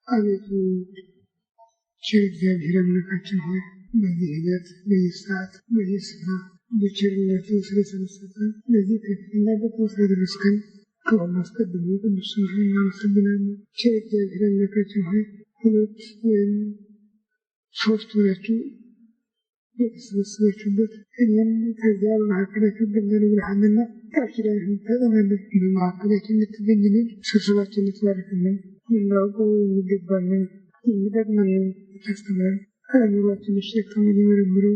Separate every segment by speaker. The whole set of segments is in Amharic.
Speaker 1: አቤቱ ቸር አምላካችን ሆይ በዚህ ዕለት በየሰዓት በየስፍራ በቸርነቱ ስለሰበሰበን ለዚህ ከፍተኛ ቦታ ስለደረስከን ከሁሉ አስቀድሞ ቅዱስ ስምህን እናመሰግናለን። ቸር እግዚአብሔር አምላካችን ሆይ ሁለት ወይም ሶስት ሆናችሁ የተሰበሰባችሁበት እኔም ከዚያ በመካከላችሁ እገኛለሁ ብለሃልና ቃል ኪዳንህን ታጸናለህ። በመካከላችን እንድትገኝልን ስብሰባችን እንድትባርክልን ልናውቀው የሚገባንን የሚጠቅመንን ታስተምረን አእምሯችን ሸክም ሊመረምረው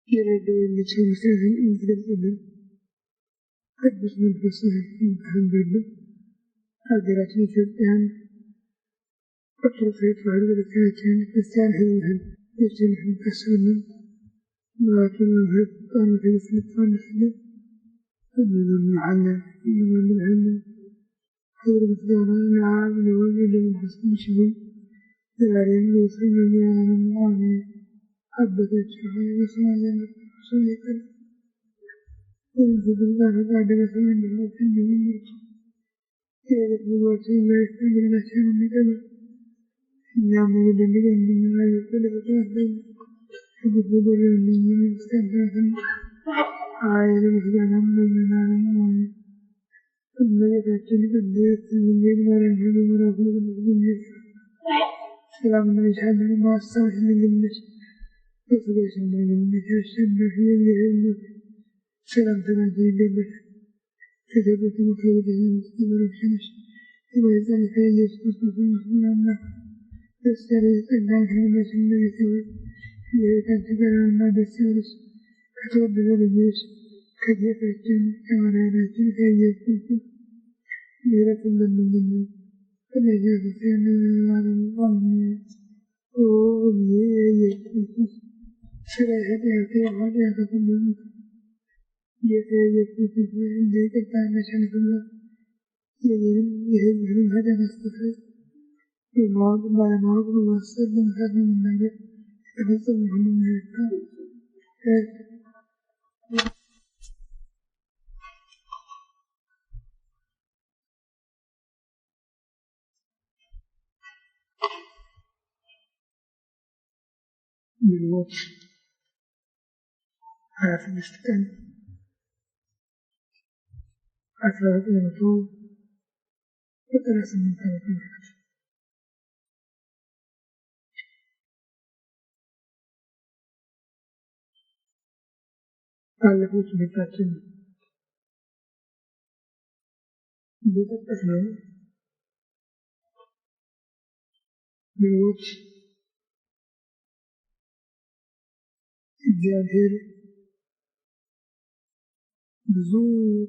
Speaker 1: ሊረዳው የሚችል ምስጢርህን እንድትገልጽልን ቅዱስ መንፈስህን እንድታንብብልን ሀገራችን ኢትዮጵያን ኦርቶዶክሳዊት ተዋሕዶ ቤተክርስቲያናችንን ክርስቲያን ሕዝብህን የችልህን ታስብልን ምራቱን መምህር ጣኑት የስልትፋንስልን እንለምንሃለን እንለምንሃለን። ክብር ምስጋና ለአብ ለወልድ ለመንፈስ ቅዱስ ይሁን ዛሬም ለዘላለሙ አሜን። አባታችን ሆይ በሰማይ የምትኖር ስምህ ይቀደስ ፈቃድህ በሰማይ እንደሆነች እንዲሁም በምድር የዕለት ምግባችንን ዛሬ ስጠን በደላችንን የሚጠላ እኛም በበደል እንደምንላቀቅ በደላችንን ከክፉ በደል መንግሥት ያንተ ናትና ኃይል ምስጋናም ለዘላለሙ አሜን። እመቤታችን ቅድስት ድንግል ማርያም ሆይ በመልአኩ በቅዱስ ሰላም እንልሻለን። በሐሳብሽ ድንግል ነሽ፣ በሥጋሽም ድንግል ነሽ። አሸናፊ የእግዚአብሔር እናት ሰላምታ ላንቺ ይገባሻል። ከሴቶች ሁሉ ተለይተሽ የተባረክሽ ነሽ፣ የማኅፀንሽ ፍሬ ኢየሱስ ክርስቶስ ምስጉን አምላክ ደስ ያለሽ ጸጋን ከሁላችን እመቤቴ ሆይ እግዚአብሔር ከአንቺ ጋር ነውና ደስ ይበልሽ። ከተወደደ ልጅሽ ከጌታችን ከመድኃኒታችን ከኢየሱስ ክርስቶስ ምሕረትን ለምኝልን ከኃጢአታችን ለዘላለሙ አሜን። ኦ ኢየሱስ ክርስቶስ ስለ ኃጢአቴ ኃጢአትህን በምሕረት ጌታ ኢየሱስ ክርስቶስ እንደ ይቅርታህና ቸርነትህ የእኔንም የሕዝብህንም ኃጢአት አስተስርይ። በማወቅ ባለማወቅ በማሰብ በመስራት በመናገር የተፈጸመውን ሁሉ ይቅር በለን። ግንቦት 26 ቀን 1998 ዓ.ም ባለፈው ትምህርታችን እንደጠቀስነው ግንቦት እግዚአብሔር ብዙ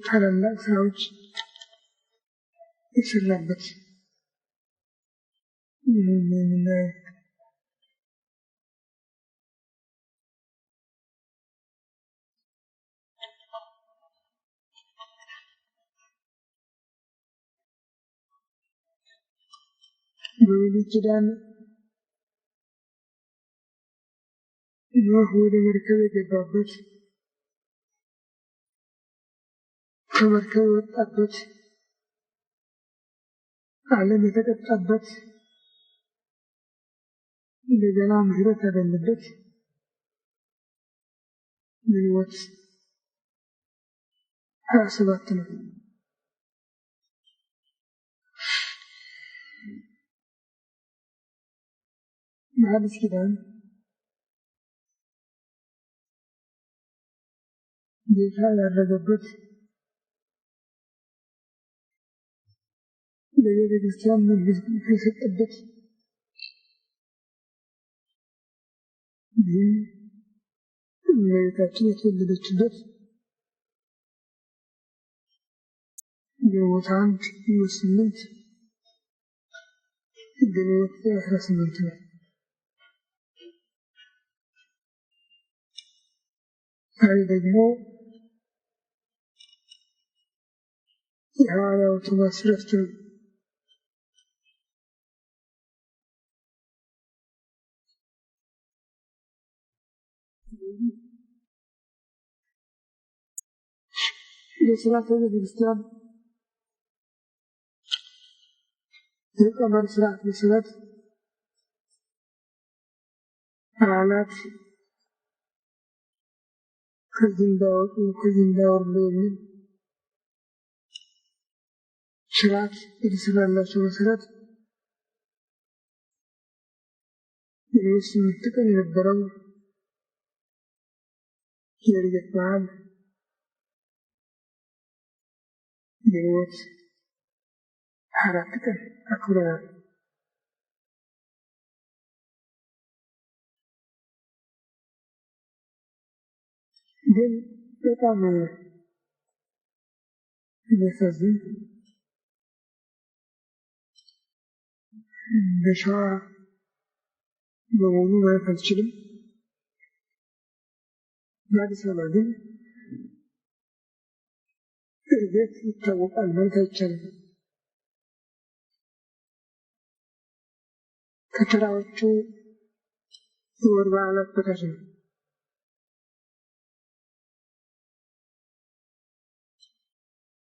Speaker 1: ታላላቅ ስራዎች የሰራበት የምናየው በብሉይ ኪዳን ኖህ ወደ መርከብ የገባበት ከመርከብ የወጣበት ዓለም የተቀጣበት እንደገና ምሕረት ያገኘበት ግንቦት 27 ነው። በሐዲስ ኪዳን ጌታ ያረገበት ለቤተ ክርስቲያን መንፈስ ቅዱስ የሰጠበት ይህም እመቤታችን የተወለደችበት ግንቦት 1 ግንቦት 8 ግንቦት 18 ነው። ዛሬ ደግሞ የሐዋርያው ቶማስ ዕረፍት ነው። የሥርዓተ ቤተ ክርስቲያን የቀመር ስርዓት መሰረት በዓላት ከዚህ እንዳይወጡ ከዚህ እንዳይወርዱ የሚል ስርዓት የተሰራላቸው መሰረት የስምንት ቀን የነበረው የልደት በዓል ግንቦት 4 ቀን አክብረናል። ግን በጣም የሚያሳዝን በሸዋ በሙሉ ማለት አልችልም፣ በአዲስ አበባ ግን እርግጥ ይታወቃል ማለት አይቻልም። ከተራዎቹ የወር በዓላት በታች ነው።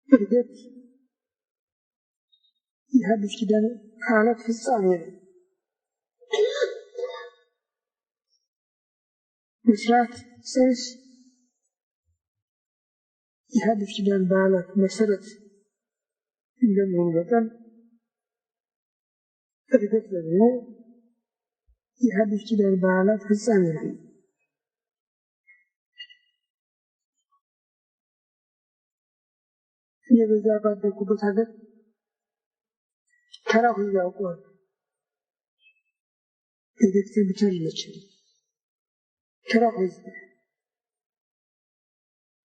Speaker 1: እርግጥ የሐዲስ ኪዳን በዓላት ፍጻሜ ነው። ብስራት ጽንስ የሐዲስ ኪዳን በዓላት መሰረት እንደመሆኑ መጠን እርግጥ ደግሞ የሐዲስ ኪዳን በዓላት ፍጻሜ ነው። የበዛ ባደጉበት ሀገር ተራው ያውቀዋል። የቤተሰብ ብቻ አይደለችም፣ ተራው ህዝብ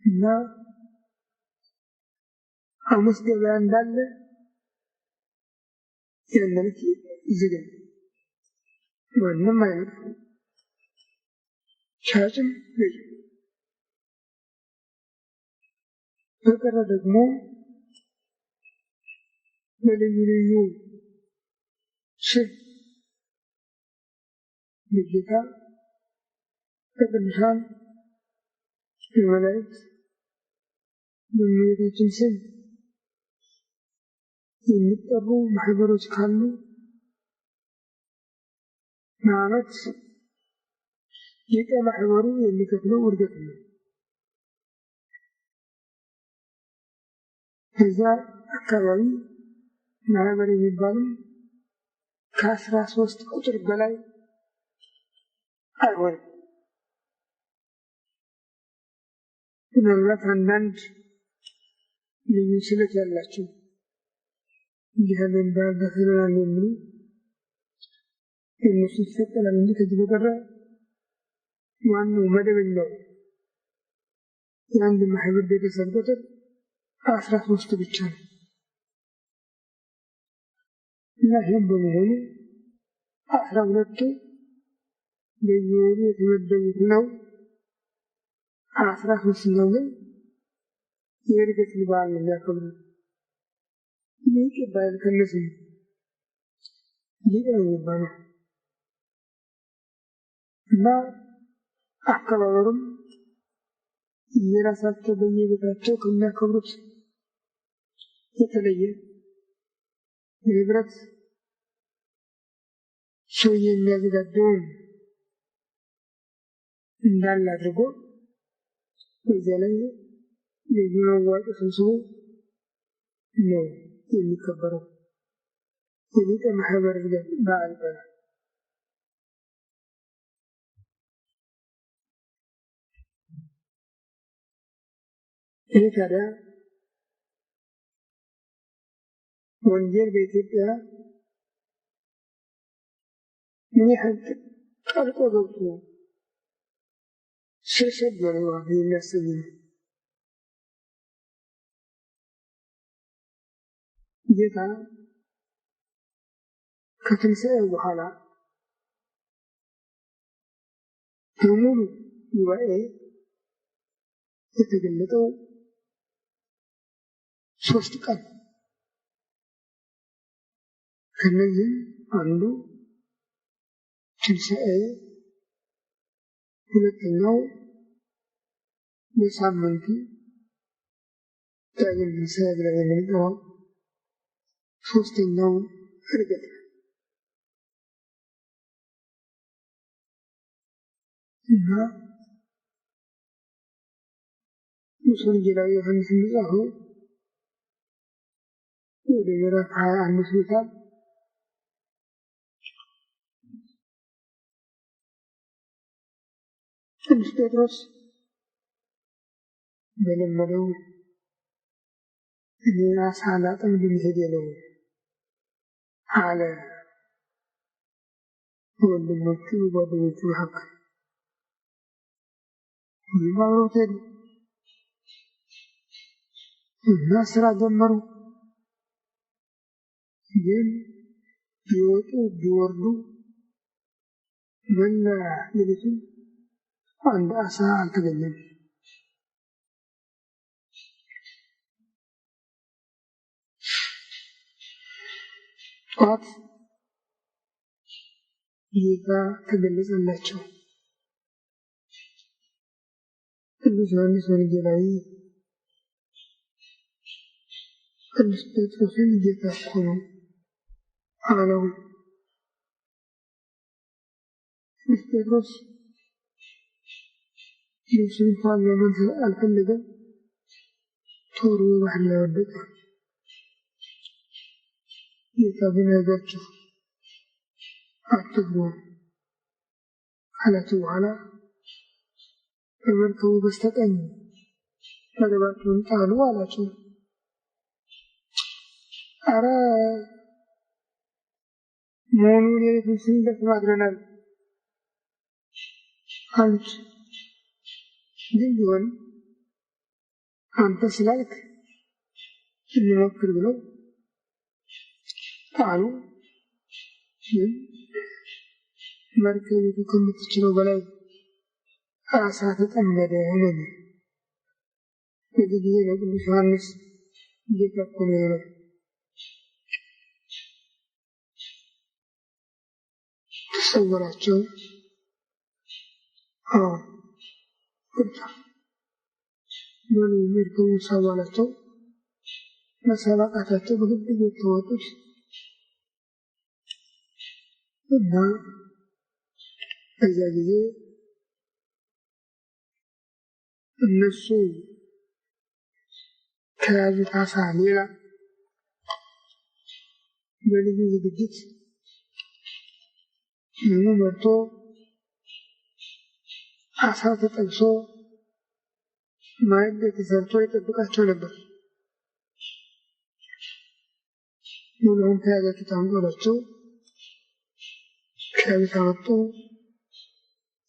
Speaker 1: እና ሐሙስ ገበያ እንዳለ ያለች ዝግ ማንም አይመጣም፣ ሻጭም ገዥ። በቀረ ደግሞ በልዩ ልዩ ሽር በጌታ በቅዱሳን በመላእክት በእመቤታችን ስም የሚጠሩ ማህበሮች ካሉ ማለት ሊቀ ማህበሩ የሚከፍለው ውርደት ነው። ከዛ አካባቢ ማህበር የሚባሉ ከ13 ቁጥር በላይ አይሆንም። ምናልባት አንዳንድ ልዩ ስለት ያላቸው እንዲህ ያለን ባህል ተሰራን የሚሉ እነሱ ይፈጠራል እንጂ ከዚህ በቀረ ዋናው መደበኛው የአንድ ማህበር ቤተሰብ ቁጥር 13 ብቻ ነው። እና ይህም በመሆኑ 12ቱ በየወሩ የተመደቡት ነው። 13ኛው ግን የእርገት በዓል ነው የሚያከብሩት። ሊቅ ይባላል። ከነስሙ ሊቅ ነው የሚባለው እና አከባበሩም የራሳቸው በየቤታቸው ከሚያከብሩት የተለየ የህብረት ሰው የሚያዘጋጀውን እንዳለ አድርጎ በዚያ ላይ የመዋጮ ሰብስቦ ነው የሚከበረው። የሊቀ ማህበር በዓል ይባላል። ይህ ታዲያ ወንጌል በኢትዮጵያ ምን ያህል ጠልቆ ገብቶ ሸሸገር የሚያሰኝ ነው። ጌታ ከትንሣኤ በኋላ በሙሉ ጉባኤ የተገለጠው 3 ቀን ከነዚህ አንዱ ትንሣኤ፣ ሁለተኛው በሳምንቱ ዳግም ትንሣኤ ብለን የምንጠራው፣ ሶስተኛው እርግጥ እና ወንጌላዊ ዮሐንስ እንደጻፈው ወደ ምዕራፍ 21 ሲታል ቅዱስ ጴጥሮስ በለመደው እኔን ዓሣ ላጠምድ ልሄድ ነው አለ። ወንድሞቹ ጓደኞቹ መካከል አብረውት ሄዱ እና ስራ ጀመሩ። ግን ቢወጡ ቢወርዱ መላ ሌሊቱን አንድ ዓሣ አልተገኘም። ጠዋት ጌታ ተገለጸላቸው። ቅዱስ ዮሐንስ ወንጌላዊ ቅዱስ ጴጥሮስን ጌታ እኮ ነው አለው። ቅዱስ ጴጥሮስ ልብሱን እንኳን ለማንሳት አልፈለገም። ቶሎ ባህር ላይ ወደቀ። ጌታ ግን ያዛቸው፣ አትግቡ ካላቸው በኋላ በመርከቡ በስተቀኝ መረባችሁን ጣሉ አላቸው። አረ መሆኑ ሌሊቱን ስንደክም አድረናል አሉት። ግን ቢሆን አንተ ስላልክ እንሞክር ብለው ጣሉ። ግን መርከቢቱ ከምትችለው በላይ ዓሣ ተጠመደ። በዚህ ጊዜ ለቅዱስ ዮሐንስ ጌታ እኮ ነው ያለው። ተሰወራቸው። መርከቡን ሳቡ አላቸው። መሳብ አቃታቸው። በግድ ተወጡት እና በዚያ ጊዜ እነሱ ከያዙት ዓሣ ሌላ በልዩ ዝግጅት ምኑ መርቶ ዓሣ ተጠብሶ ማዕድ ተሰርቶ ይጠብቃቸው ነበር። ሙሉውን ከያዛችሁት አምጡ አላቸው። ከያዙት አመጡ።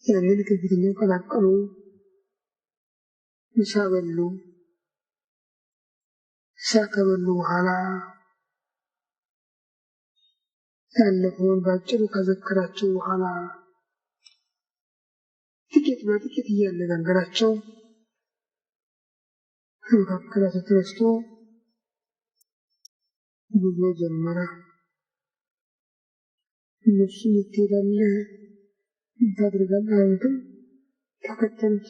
Speaker 1: ያንን ከፊተኛው ቀላቀሉ። ምሳ በሉ። ምሳ ከበሉ በኋላ ያለፈውን ባጭሩ ከዘከራቸው በኋላ ጥቂት በጥቂት እያነጋገራቸው ከመካከላቸው ተነስቶ ጉዞ ጀመረ። እነሱ ትሄዳለህ ታደርጋለህ አሉትም ተከተሉት።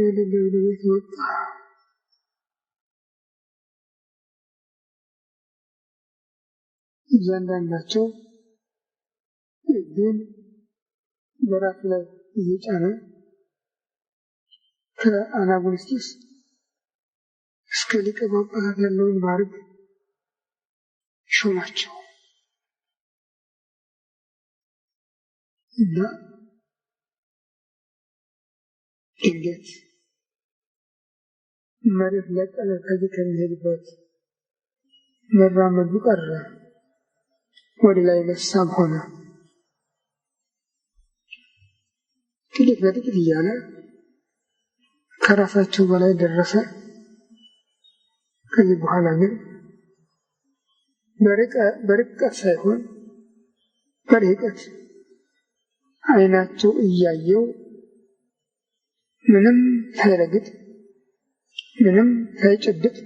Speaker 1: ወደ ደብረ ቤት ወጣ። እያንዳንዳቸው እጁን በራሱ ላይ እየጫነ ከአናጉንስጢስ እስከ ሊቀ ጳጳሳት ያለውን ማዕረግ ሾማቸው እና ድንገት መሬት ለቀለ። ከዚህ ከሚሄድበት መራመዱ ቀረ። ወደ ላይ መሳብ ሆነ። ጥቂት በጥቂት እያለ ከራሳቸው በላይ ደረሰ። ከዚህ በኋላ ግን በርቀት ሳይሆን በርቀት ዓይናቸው እያየው ምንም ሳይረግጥ ምንም ሳይጨብጥ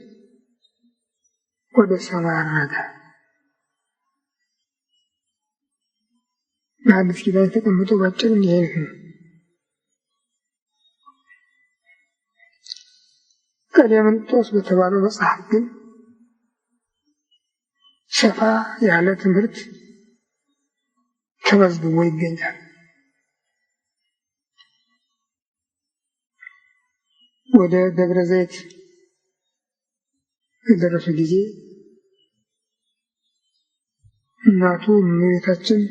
Speaker 1: ወደ ሰማይ አረገ። በአዲስ ኪዳን ተቀምጦ ባጭር እንዲሄድ ነው። ቀሌምንጦስ በተባለው መጽሐፍ ግን ሰፋ ያለ ትምህርት ተመዝግቦ ይገኛል። ወደ ደብረ ዘይት በደረሱ ጊዜ እናቱ እመቤታችን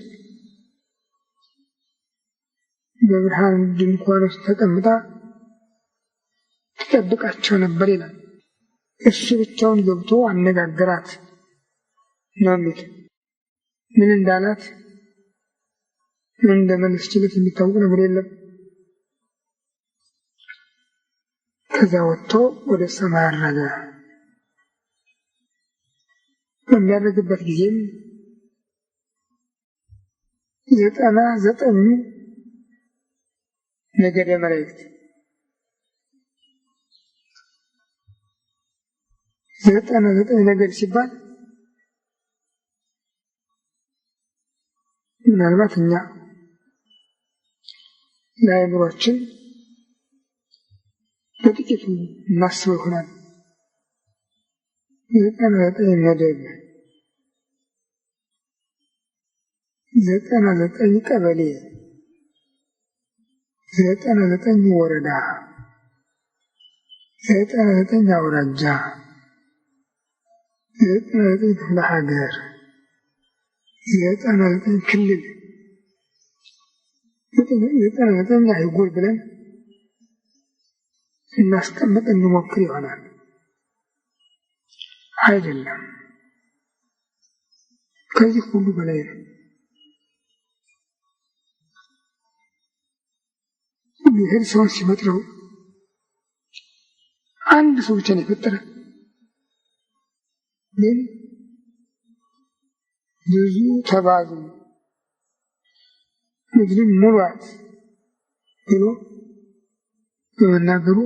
Speaker 1: በብርሃን ድንኳን ውስጥ ተቀምጣ ትጠብቃቸው ነበር ይላል። እሱ ብቻውን ገብቶ አነጋገራት ነው የሚል። ምን እንዳላት ምን እንደመለሰችለት የሚታወቅ ነገር የለም። ከዛ ወጥቶ ወደ ሰማይ አረገ። በሚያደርግበት ጊዜም 99 ነገደ መላእክት 99 ነገድ ሲባል ምናልባት እኛ ለአእምሯችን በጥቂቱ እናስበው ይሆናል። 99 ነገድ 99 ቀበሌ 99 ወረዳ 99 አውራጃ 99 ክፍለ ሀገር 99 ክልል 99 አህጉር ብለን እናስቀምጥ እንሞክር ይሆናል። አይደለም፣ ከዚህ ሁሉ በላይ ነው። ይህን ሰውን ሲፈጥረው አንድ ሰው ብቻ ነው የፈጠረ። ግን ብዙ ተባዙ ምድርን ሙሏት ብሎ በመናገሩ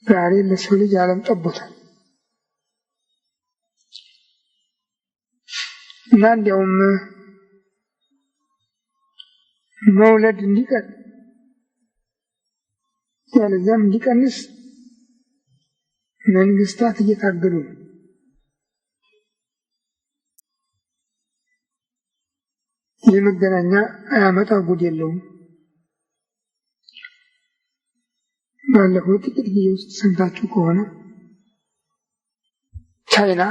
Speaker 1: ዛሬ ለሰው ልጅ ዓለም ጠቦታል እና እንዲያውም መውለድ እንዲቀር ያለዚያም እንዲቀንስ መንግስታት እየታገሉ ነው። የመገናኛ አያመጣ ጉድ የለውም። ባለፈው ጥቂት ጊዜ ውስጥ ሰምታችሁ ከሆነ ቻይና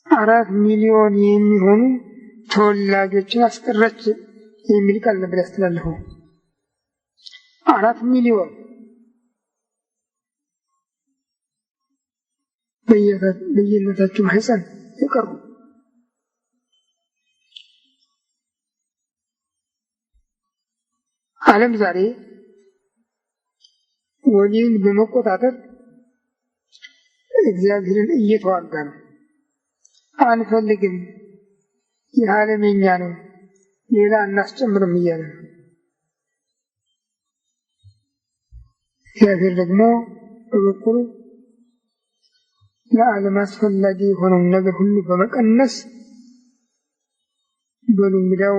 Speaker 1: 4 ሚሊዮን የሚሆኑ ተወላጆችን አስቀረች የሚል ቃል ነበር ያስተላለፈው። 4 ሚሊዮን በየእናታቸው ማህፀን የቀሩ። ዓለም ዛሬ ወሊን በመቆጣጠር እግዚአብሔርን እየተዋጋ ነው። አንፈልግም፣ ይህ ዓለም የኛ ነው፣ ሌላ እናስጨምርም እያለ ነው። እግዚአብሔር ደግሞ በበኩሉ ለዓለም አስፈላጊ የሆነውን ነገር ሁሉ በመቀነስ በሉ እንግዲያው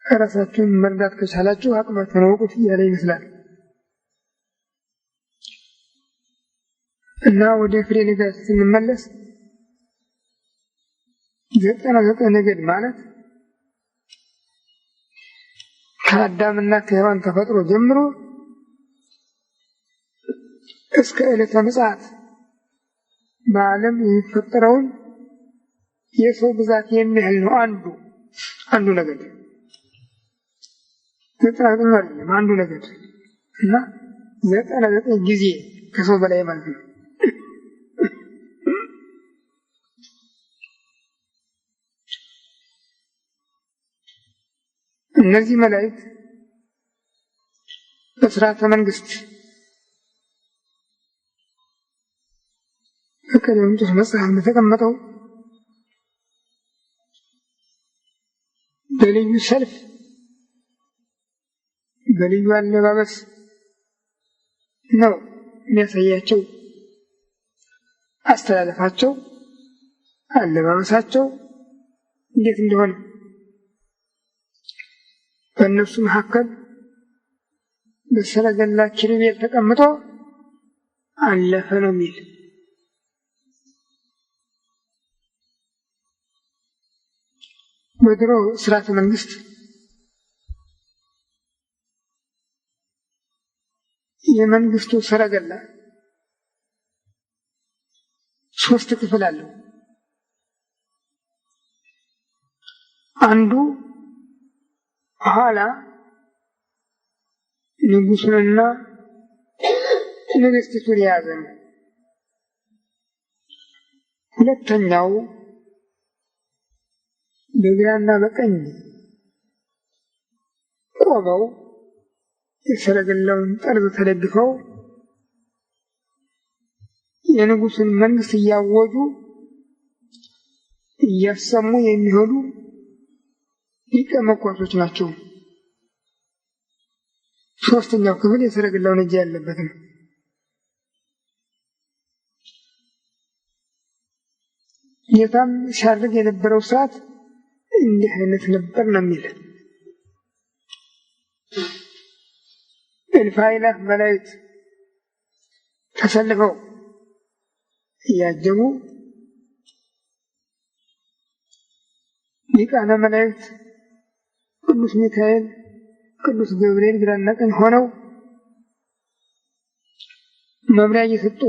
Speaker 1: ራሳችሁን መርዳት ከቻላችሁ አቅማችሁን አውቁት እያለ ይመስላል። እና ወደ ፍሬ ነገር ስንመለስ 99 ነገድ ማለት ከአዳምና ከሔዋን ተፈጥሮ ጀምሮ እስከ ዕለተ ምጽአት በዓለም የሚፈጠረውን የሰው ብዛት የሚያህል ነው። አንዱ ነገድ 99 አይደለም፣ አንዱ ነገድ እና 99 ጊዜ ከሰው በላይ ማለት ነው። እነዚህ መላእክት በሥርዓተ መንግስት በቀሌምንጦስ መጽሐፍ እንደተቀመጠው በልዩ ሰልፍ በልዩ አለባበስ ነው የሚያሳያቸው። አስተላለፋቸው፣ አለባበሳቸው እንዴት እንደሆነ በእነሱ መካከል በሰረገላ ኪሩቤል ተቀምጦ አለፈ ነው የሚል። በድሮ ስርዓተ መንግስት የመንግስቱ ሰረገላ 3 ክፍል አለው። አንዱ ኋላ ንጉሱንና ንግስቲቱን የያዘ ነው። ሁለተኛው በግራና በቀኝ ቆመው የሰረገላውን ጠርዝ ተደግፈው የንጉሱን መንግስት እያወጁ እያሰሙ የሚሄዱ ሊቀ መኳሶች ናቸው። ሶስተኛው ክፍል የሰረገላውን እጅ ያለበት ነው። ጌታም ሲያደርግ የነበረው ስርዓት እንዲህ አይነት ነበር ነው የሚል። እልፍ አእላፍ መላእክት ተሰልፈው እያጀቡ ሊቃነ መላእክት ቅዱስ ሚካኤል፣ ቅዱስ ገብርኤል ግራና ቀኝ ሆነው መምሪያ እየሰጡ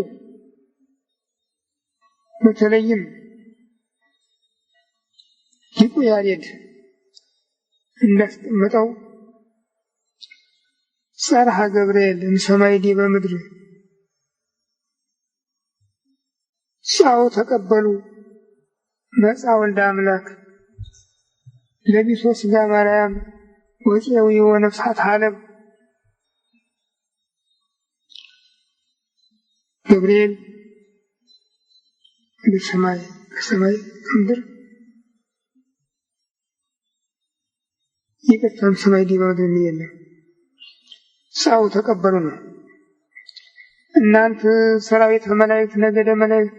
Speaker 1: በተለይም ሊቁ ያሬድ እንዳስቀመጠው ጸርሐ ገብርኤል እምሰማይ ዲበ ምድር ጻኡ ተቀበሉ መጻ ወልደ አምላክ ለቢሶ ሥጋ ማርያም ወፄዊ ወነፍሳት ዓለም። ገብርኤል ከሰማይ ከምድር ይቅርታም ሰማይ ዲበ ምድር የለም። ጻኡ ተቀበሉ ነው። እናንተ ሰራዊተ መላእክት ነገደ መላእክት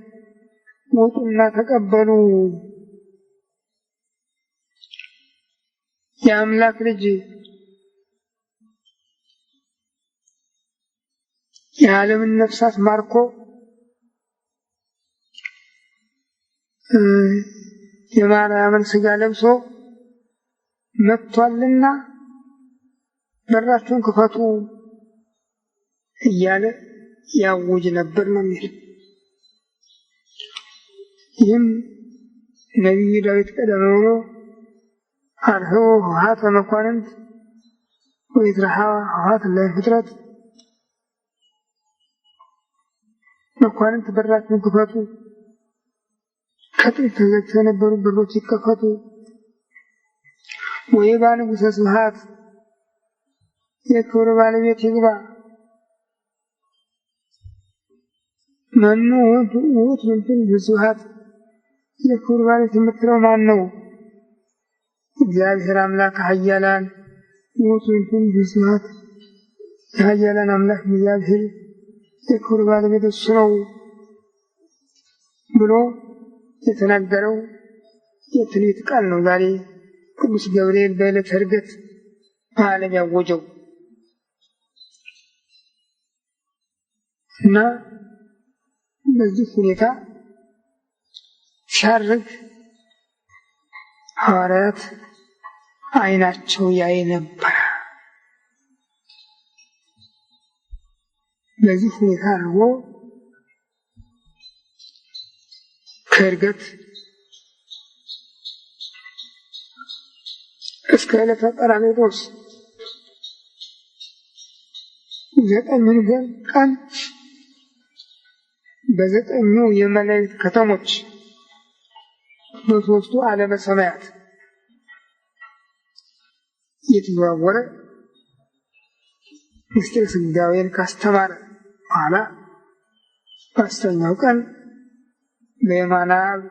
Speaker 1: ውጡና ተቀበሉ የአምላክ ልጅ የዓለምን ነፍሳት ማርኮ የማርያምን ሥጋ ለብሶ መጥቷልና በራችሁን ክፈቱ እያለ ያውጅ ነበር ነው የሚል። ይህም ነቢዩ ዳዊት ቀደም ብሎ አርኅዉ ኆኃተ መኳንንት ወኢትረኃዋ ኆኃት ለፍጥረት፣ መኳንንት በራችሁን ክፈቱ፣ ከጥንት ተዘግተው የነበሩ በሮች ይከፈቱ፣ ወይባ ንጉሠ ስብሐት የክብር ባለቤት ይግባ፣ መኑ ውእቱ ስብሐት የክብር ባለቤት የምትለው ማን ነው? እግዚአብሔር አምላክ ኃያላን ውእቱ ስብሐት የኃያላን አምላክ እግዚአብሔር የክብር ባለቤት እሱ ነው ብሎ የተናገረው የትንቢት ቃል ነው። ዛሬ ቅዱስ ገብርኤል በዕለተ ዕርገት በዓለም ያወጀው እና በዚህ ሁኔታ ሲያርግ ሐዋርያት ዓይናቸው ያይ ነበር። በዚህ ሁኔታ አድርጎ ከዕርገት እስከ ዕለተ ጰራቅሊጦስ 9 ቀን በ9 የመላእክት ከተሞች በሦስቱ ዓለመ ሰማያት እየተዘዋወረ ምስጢረ ሥጋዌን ካስተማረ በኋላ በ10ኛው ቀን በየማነ አብ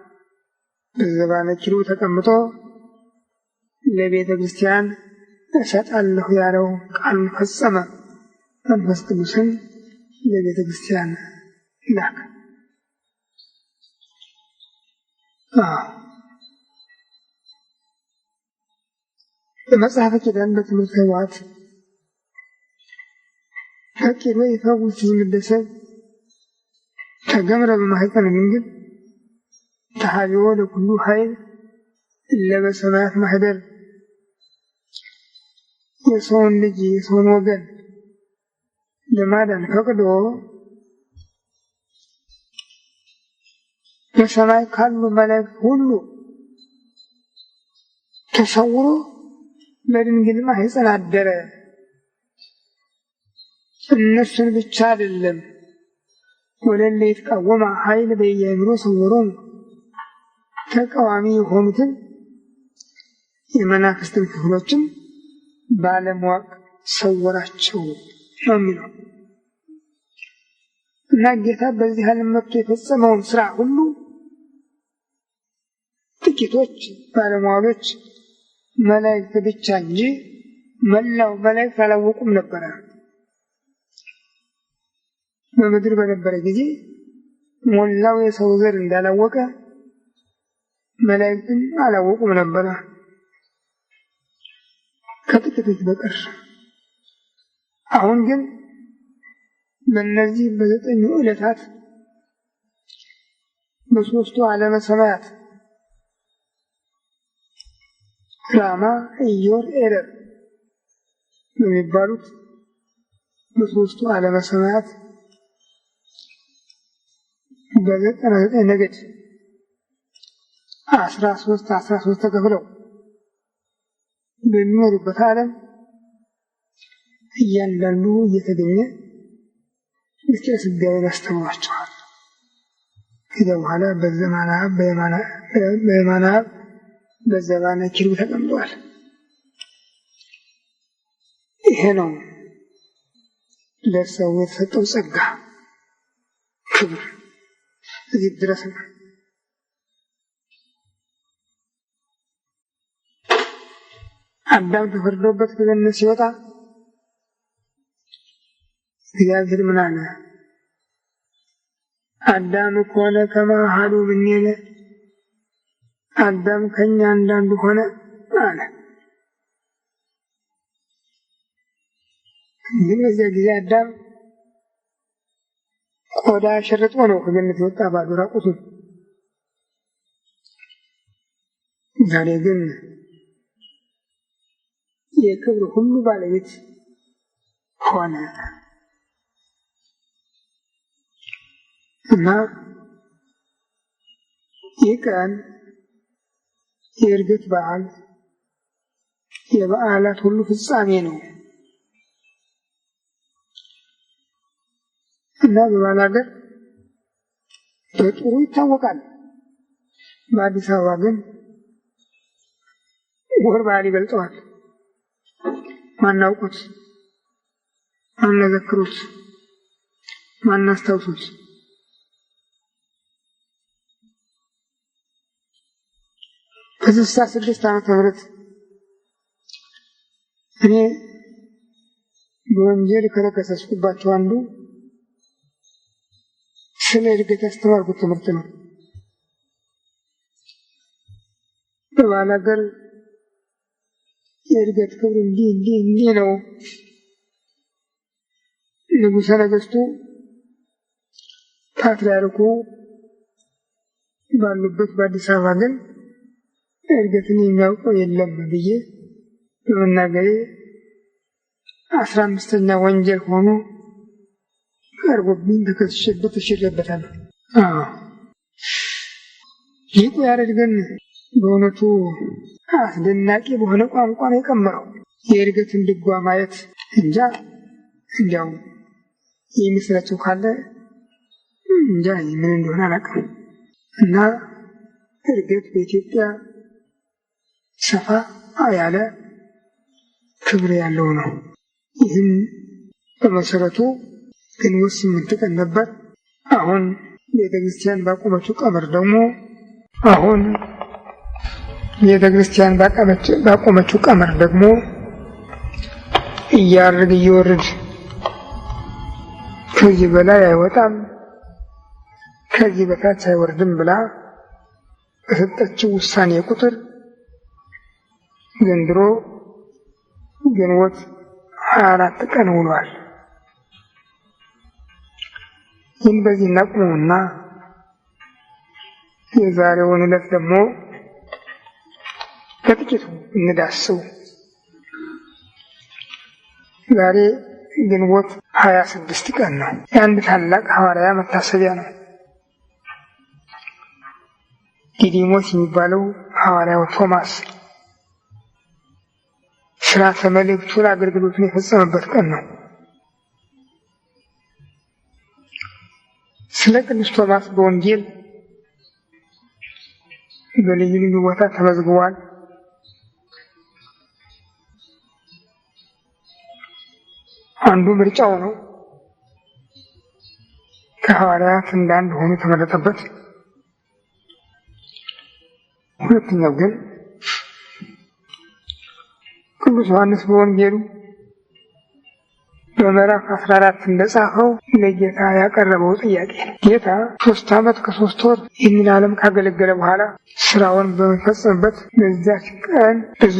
Speaker 1: በዘባነ ኪሩብ ተቀምጦ ለቤተ ክርስቲያን እሰጣለሁ ያለው ቃል ፈጸመ። መንፈስ ቅዱስን ለቤተ ክርስቲያን ላከ። በመጽሐፈ ኪዳን በትምህርተ ኅቡዓት ፈቂዶ ይፈውስ ትዝምደ ሰብ ተገምረ በማኅፀነ ድንግል ተሃቢዎ ለኩሉ ኃይል ለበሰማያት ማህደር የሰውን ልጅ የሰውን ወገን ለማዳን ፈቅዶ በሰማይ ካሉ መላእክት ሁሉ ተሰውሮ በድንግል ማኅፀን አደረ። እነሱን ብቻ አይደለም ወለለ የተቃወመ ኃይል በየአእምሮ ሰውሮም ተቃዋሚ የሆኑትን የመናፍስትን ክፍሎችን ባለማወቅ ሰወራቸው ነው የሚለው እና ጌታ በዚህ ዓለም መጥቶ የፈጸመውን ስራ ሁሉ ጥቂቶች ባለሟሎች መላእክት ብቻ እንጂ መላው መላእክት አላወቁም ነበረ። በምድር በነበረ ጊዜ ሞላው የሰው ዘር እንዳላወቀ መላእክትም አላወቁም ነበረ ከጥቂቶች በቀር። አሁን ግን በእነዚህ በዘጠኙ ዕለታት በሦስቱ ዓለመ ሰማያት ራማ፣ ኢዮር፣ ኤረር በሚባሉት በሦስቱ ዓለመ ሰማያት በ99 ነገድ 13 ተከፍለው በሚኖሩበት ዓለም እያንዳንዱ እየተገኘ ምስጢረ ሥጋዌን ያስተምራቸዋል። ከዚያ በኋላ በዘማነ አብ በየማነ አብ በዘባነ ኪሩብ ተቀምጠዋል። ይሄ ነው ለሰው የተሰጠው ጸጋ ክብር እዚህ ድረስ ነው። አዳም ተፈርዶበት ከገነት ሲወጣ እግዚአብሔር ምን አለ? አዳም ኮነ ከመ አሐዱ እምኔነ፣ አዳም ከኛ አንዳንዱ ሆነ አለ። ግን በዚያ ጊዜ አዳም ቆዳ ሸርጦ ነው ከገነት የወጣ ባዶ ራቁቱን። ዛሬ ግን የክብር ሁሉ ባለቤት ሆነ እና ይህ ቀን የዕርገት በዓል የበዓላት ሁሉ ፍጻሜ ነው እና በባል ሀገር በጥሩ ይታወቃል። በአዲስ አበባ ግን ወር በዓል ይበልጠዋል። ማናውቁት፣ ማናዘክሩት፣ ማናስታውሱት በ66 ዓመተ ምህረት እኔ በወንጀል ከተከሰስኩባቸው አንዱ ስለ ዕርገት ያስተማርኩት ትምህርት ነው። በባል ሀገር የዕርገት ክብር እንዲህ ነው። ንጉሠ ነገሥቱ ፓትርያርኩ ባሉበት በአዲስ አበባ ግን ዕርገትን የሚያውቀው የለም ብዬ በመናገሬ 15ኛ ወንጀል ሆኖ ቀርቦብኝ ተከስሼበት ተሽሬበታለሁ። ሊቁ ያሬድ ግን በእውነቱ አስደናቂ በሆነ ቋንቋ ነው የቀመረው። የዕርገትን ድጓ ማየት እንጃ እንዲያው የሚስላቸው ካለ እንጃ ምን እንደሆነ አላውቅም። እና ዕርገት በኢትዮጵያ ሰፋ ያለ ክብር ያለው ነው። ይህም በመሰረቱ ግንቦት 8 ቀን ነበር። አሁን ቤተክርስቲያን ባቆመችው ቀመር ደግሞ እያርግ እየወረድ ከዚህ በላይ አይወጣም ከዚህ በታች አይወርድም ብላ በሰጠችው ውሳኔ ቁጥር ዘንድሮ ግንቦት 24 ቀን ውሏል። ይህን በዚህ እናቁመውና የዛሬውን ዕለት ደግሞ በጥቂቱ እንዳስው። ዛሬ ግንቦት 26 ቀን ነው። የአንድ ታላቅ ሐዋርያ መታሰቢያ ነው። ዲዲሞስ የሚባለው ሐዋርያው ቶማስ ሥርዓተ መልእክቱን አገልግሎቱን የፈጸመበት ቀን ነው። ስለ ቅዱስ ቶማስ በወንጌል በልዩ ልዩ ቦታ ተመዝግቧል። አንዱ ምርጫው ነው። ከሐዋርያት እንዳንድ ሆኖ የተመረጠበት። ሁለተኛው ግን ቅዱስ ዮሐንስ በወንጌሉ በምዕራፍ 14 እንደጻፈው ለጌታ ያቀረበው ጥያቄ ነው። ጌታ 3 ዓመት ከ3 ወር ይህንን ዓለም ካገለገለ በኋላ ስራውን በሚፈጽምበት በዚያች ቀን ብዙ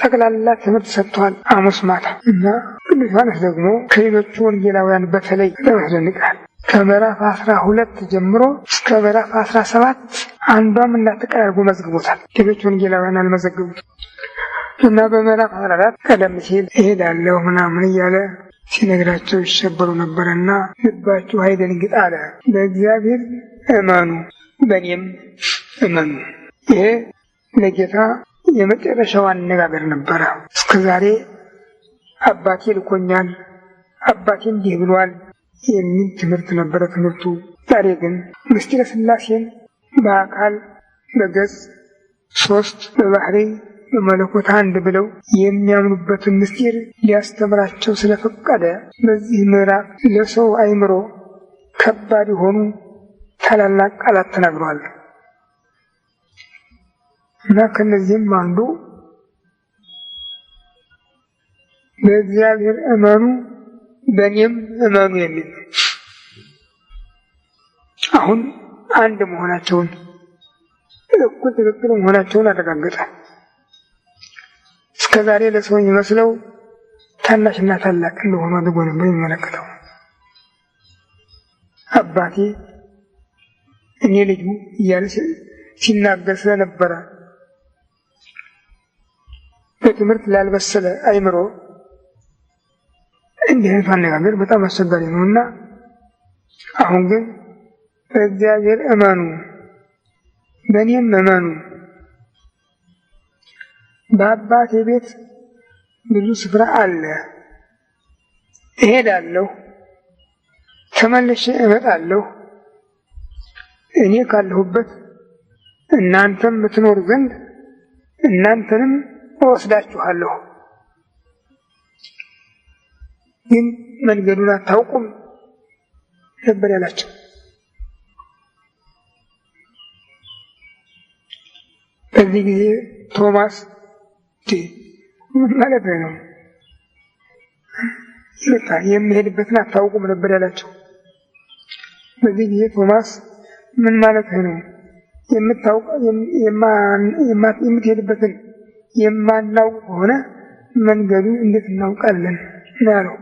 Speaker 1: ጠቅላላ ትምህርት ሰጥቷል፣ ሐሙስ ማታ እና ቅዱስ ዮሐንስ ደግሞ ከሌሎቹ ወንጌላውያን በተለይ ያስደንቃል። ከምዕራፍ 12 ጀምሮ እስከ ምዕራፍ 17 አንዷም እንዳትቀርቡ መዝግቦታል። ሌሎች ወንጌላውያን አልመዘግቡት እና በምዕራፍ 14 ቀደም ሲል እሄዳለሁ ምናምን እያለ ሲነግራቸው ይሸበሩ ነበርና ልባችሁ አይደንግጥ አለ። በእግዚአብሔር እመኑ፣ በእኔም እመኑ። ይሄ ለጌታ የመጨረሻው አነጋገር ነበረ። እስከ ዛሬ አባቴ ልኮኛል፣ አባቴ እንዲህ ብሏል የሚል ትምህርት ነበረ ትምህርቱ። ዛሬ ግን ምስጢረ ሥላሴን በአካል በገጽ 3 በባህሪ በመለኮት አንድ ብለው የሚያምኑበትን ምስጢር ሊያስተምራቸው ስለፈቀደ በዚህ ምዕራፍ ለሰው አእምሮ ከባድ የሆኑ ታላላቅ ቃላት ተናግሯል እና ከነዚህም አንዱ በእግዚአብሔር እመኑ በእኔም እመኑ የሚል ነው። አሁን አንድ መሆናቸውን እኩል ትክክል መሆናቸውን አረጋገጠ። እስከ ዛሬ ለሰው የሚመስለው ታናሽና ታላቅ እንደሆኑ አድርጎ ነበር የሚመለከተው። አባቴ እኔ ልጁ እያለ ሲናገር ስለነበረ በትምህርት ላልበሰለ አእምሮ እንዲህ አይነቱ አነጋገር በጣም አስቸጋሪ ነውና አሁን ግን በእግዚአብሔር እመኑ በእኔም እመኑ፣ በአባቴ ቤት ብዙ ስፍራ አለ፣ እሄዳለሁ፣ ተመልሼ እመጣለሁ፣ እኔ ካለሁበት እናንተም ትኖሩ ዘንድ እናንተንም እወስዳችኋለሁ፣ ግን መንገዱን አታውቁም ነበር ያላቸው። በዚህ ጊዜ ቶማስ ምን ማለት ነው? የሚሄድበትን አታውቁም ነበር ያላቸው። በዚህ ጊዜ ቶማስ ምን ማለት ነው? የምትሄድበትን የማናውቅ ከሆነ መንገዱ እንዴት እናውቃለን ነው ያለው።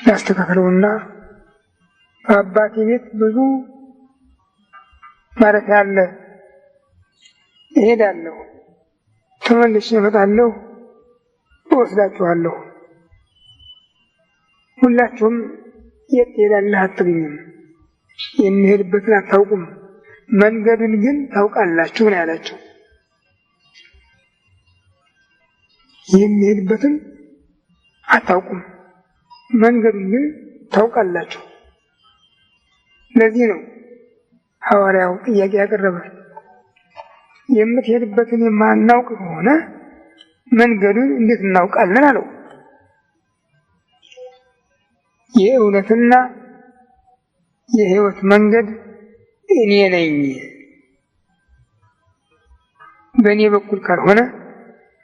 Speaker 1: ያስተካክለውና በአባቴ ቤት ብዙ ማረፊያ አለ፣ እሄዳለሁ፣ ተመልሼ እመጣለሁ፣ እወስዳችኋለሁ። ሁላችሁም የት ትሄዳለህ አትሉኝም፣ የሚሄድበትን አታውቁም፣ መንገዱን ግን ታውቃላችሁ ነው ያላቸው። የሚሄድበትን አታውቁም፣ መንገዱን ግን ታውቃላችሁ። ለዚህ ነው ሐዋርያው ጥያቄ ያቀረበ። የምትሄድበትን የማናውቅ ከሆነ መንገዱን እንዴት እናውቃለን አለው። የእውነትና የሕይወት መንገድ እኔ ነኝ፣ በእኔ በኩል ካልሆነ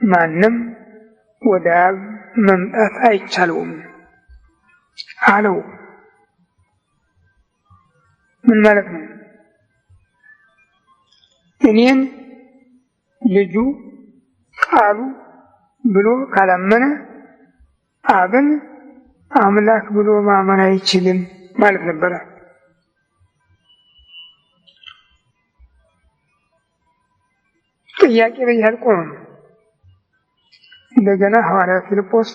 Speaker 1: ማንም ወደ አብ መምጣት አይቻለውም አለው። ምን ማለት ነው? እኔን ልጁ ቃሉ ብሎ ካላመነ አብን አምላክ ብሎ ማመን አይችልም ማለት ነበረ። ጥያቄ በዚህ አልቆመም። እንደገና ሐዋርያው ፊልጶስ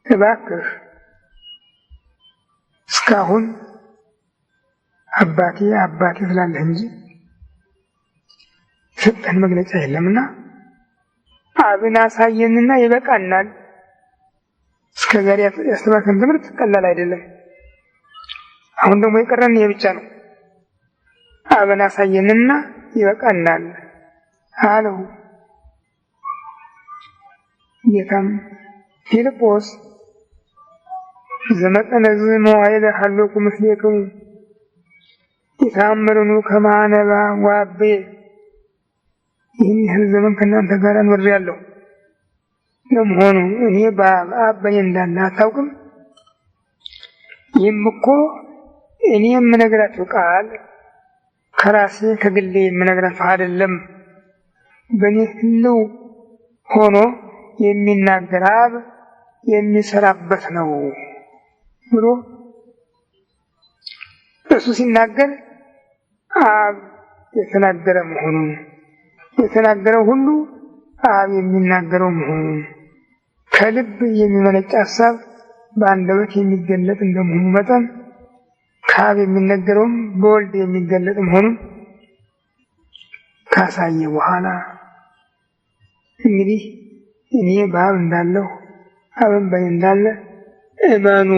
Speaker 1: እባክህ እስካሁን አባቴ አባቴ ስላለህ እንጂ ሰጠን መግለጫ የለምና አብን አሳየንና ይበቃናል። እስከዛሬ ያስተማርከን ትምህርት ቀላል አይደለም። አሁን ደግሞ የቀረን ይሄ ብቻ ነው። አብን አሳየንና ይበቃናል አለው። ጌታም ፊልጶስ ዘመጠነ መዋዕለ ሀሎኩ ምስሌክሙ ኢተአምሩኑ ከመ አነ ወአቤ፣ ይህን ያህል ዘመን ከእናንተ ጋር ኖሬአለሁ። ለመሆኑ እኔ በአብ በእኔ እንዳለ አታውቅም? ይህም እኮ እኔ የምነግራችሁ ቃል ከራሴ ከግሌ የምነግራችሁ አይደለም፣ በእኔ ህልው ሆኖ የሚናገር አብ የሚሰራበት ነው ብሎ እሱ ሲናገር አብ የተናገረ መሆኑን፣ የተናገረው ሁሉ አብ የሚናገረው መሆኑን፣ ከልብ የሚመነጭ ሀሳብ በአንደበት የሚገለጥ እንደመሆኑ መጠን ከአብ የሚነገረውም በወልድ የሚገለጥ መሆኑን ካሳየ በኋላ እንግዲህ እኔ በአብ እንዳለሁ አብን በእኔ እንዳለ እመኑ፣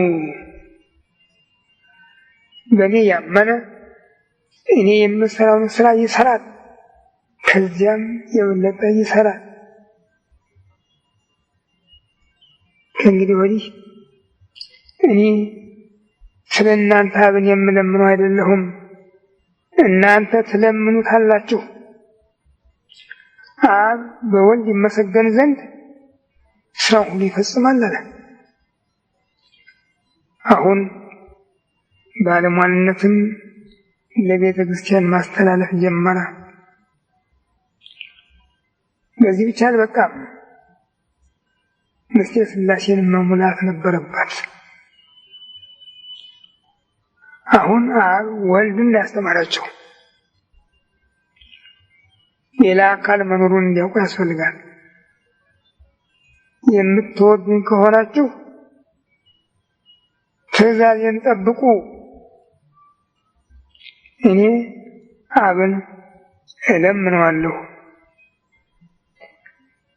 Speaker 1: በእኔ ያመነ እኔ የምሰራውን ስራ ይሰራል፣ ከዚያም የበለጠ ይሰራል። ከእንግዲህ ወዲህ እኔ ስለ እናንተ አብን የምለምነው አይደለሁም፣ እናንተ ትለምኑታላችሁ። አብ በወልድ ይመሰገን ዘንድ ስራውን ሁሉ ይፈጽማል አለ። አሁን ባለሟልነትን ለቤተ ክርስቲያን ማስተላለፍ ጀመረ። በዚህ ብቻ አልበቃም፣ ምስጢረ ሥላሴን መሙላት ነበረባት። አሁን አብ ወልድን ሊያስተማራቸው ሌላ አካል መኖሩን እንዲያውቁ ያስፈልጋል። የምትወዱኝ ከሆናችሁ ትእዛዜን ጠብቁ። እኔ አብን እለምነዋለሁ።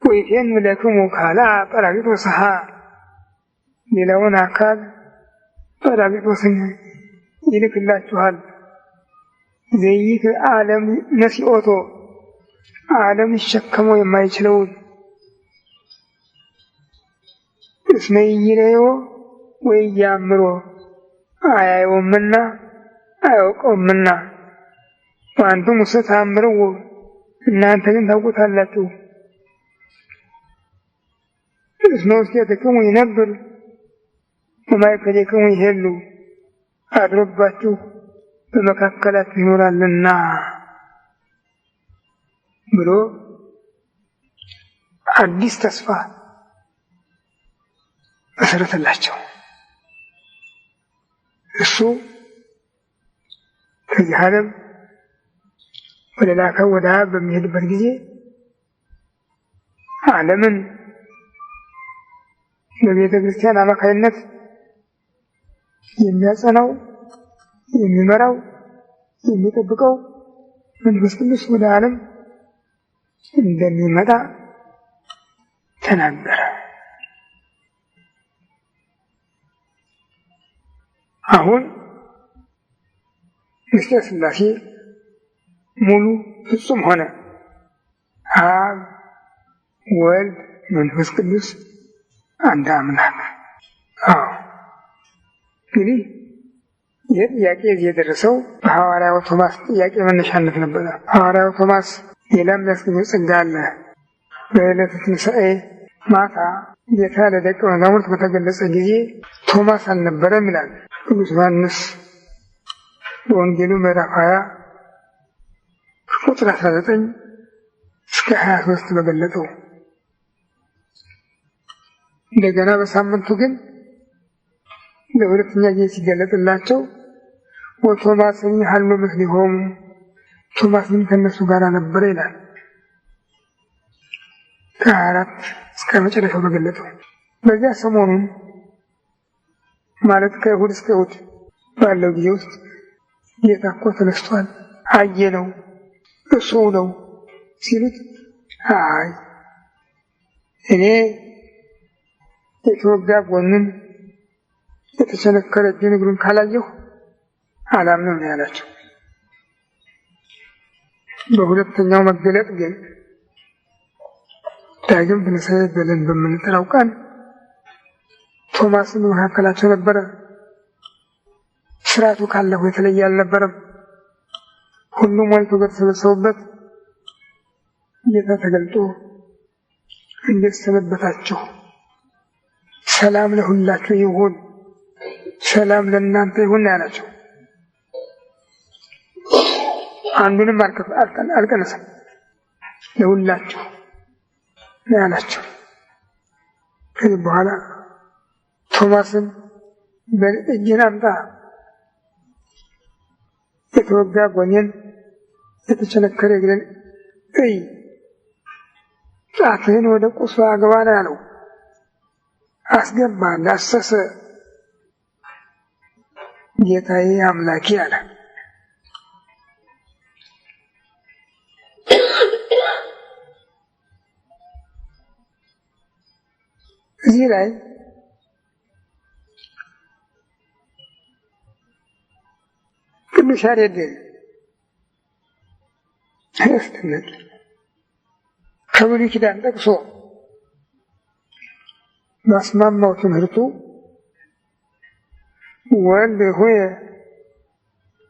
Speaker 1: ወይቴን ለክሙ ካልአ ጰራቅሊጦስሃ፣ ሌላውን አካል ጰራቅሊጦስን ይልክላችኋል። ዘይክል ዓለም ነሲኦቶ፣ ዓለም ሊሸከመው የማይችለውን እስመ ኢይሬዮ ወኢያእምሮ፣ አያየውምና አያውቀውምና፣ ወአንትሙ ተአምርዎ፣ እናንተ ግን ታውቁታላችሁ። እስመ ውስቴትክሙ ይነብር ወማእከሌክሙ ይሄሉ፣ አድሮባችሁ በመካከላችሁ ይኖራልና ብሎ አዲስ ተስፋ መሰረተላቸው። እሱ ከዚህ ዓለም ወደ ላከው ወደ አብ በሚሄድበት ጊዜ ዓለምን በቤተ ክርስቲያን አማካይነት የሚያጸናው፣ የሚመራው፣ የሚጠብቀው መንፈስ ቅዱስ ወደ ዓለም እንደሚመጣ ተናገረ። አሁን ምስጢረ ሥላሴ ሙሉ ፍጹም ሆነ። አብ ወልድ መንፈስ ቅዱስ አንድ አምላክ። እንግዲህ ይህ ጥያቄ እዚህ የደረሰው በሐዋርያው ቶማስ ጥያቄ መነሻነት ነበረ። ሐዋርያው ቶማስ ሌላም ያስገኘው ጸጋ አለ። በዕለተ ትንሣኤ ማታ ጌታ ለደቀ መዛሙርት በተገለጸ ጊዜ ቶማስ አልነበረም ይላል ቅዱስ ዮሐንስ በወንጌሉ ምዕራፍ 20 ከቁጥር 19 እስከ 23 በገለጠው። እንደገና በሳምንቱ ግን ለሁለተኛ ጊዜ ሲገለጥላቸው ወቶማስን ሀሎ ምስሌሆሙ፣ ቶማስን ከነሱ ጋር ነበረ ይላል። ከ4 እስከ መጨረሻው በገለጠው በዚያ ሰሞኑን ማለት ከእሑድ እስከ እሑድ ባለው ጊዜ ውስጥ ጌታ እኮ ተነስቷል አየነው እሱ ነው ሲሉት፣ አይ እኔ የተወጋ ጎኑን የተቸነከረ እጁን እግሩን ካላየሁ አላምንም ነው ያላቸው። በሁለተኛው መገለጥ ግን ዳግም ትንሣኤ ብለን በምንጠራው ቀን ቶማስን መካከላቸው ነበረ። ስርዓቱ ካለፈው የተለየ አልነበረም። ሁሉም ሞልቶ በተሰበሰቡበት ጌታ ተገልጦ እንዴት ሰነበታችሁ? ሰላም ለሁላችሁ ይሁን፣ ሰላም ለእናንተ ይሁን ያላቸው። አንዱንም አልቀነሰም፣ ለሁላችሁ ያላቸው። ከዚህ በኋላ ቶማስን እጅህን አምጣ፣ የተወጋ ጎኔን፣ የተቸነከረ እግሬን እይ፣ ጣትህን ወደ ቁስሉ አግባ ነው ያለው። አስገባ፣ ዳሰሰ። ጌታዬ አምላኬ አለ። እዚህ ላይ ቅዱስ ያሬድ ያስደንቅ ከብሉይ ኪዳን ጠቅሶ ባስማማው ትምህርቱ ወልድ ሆየ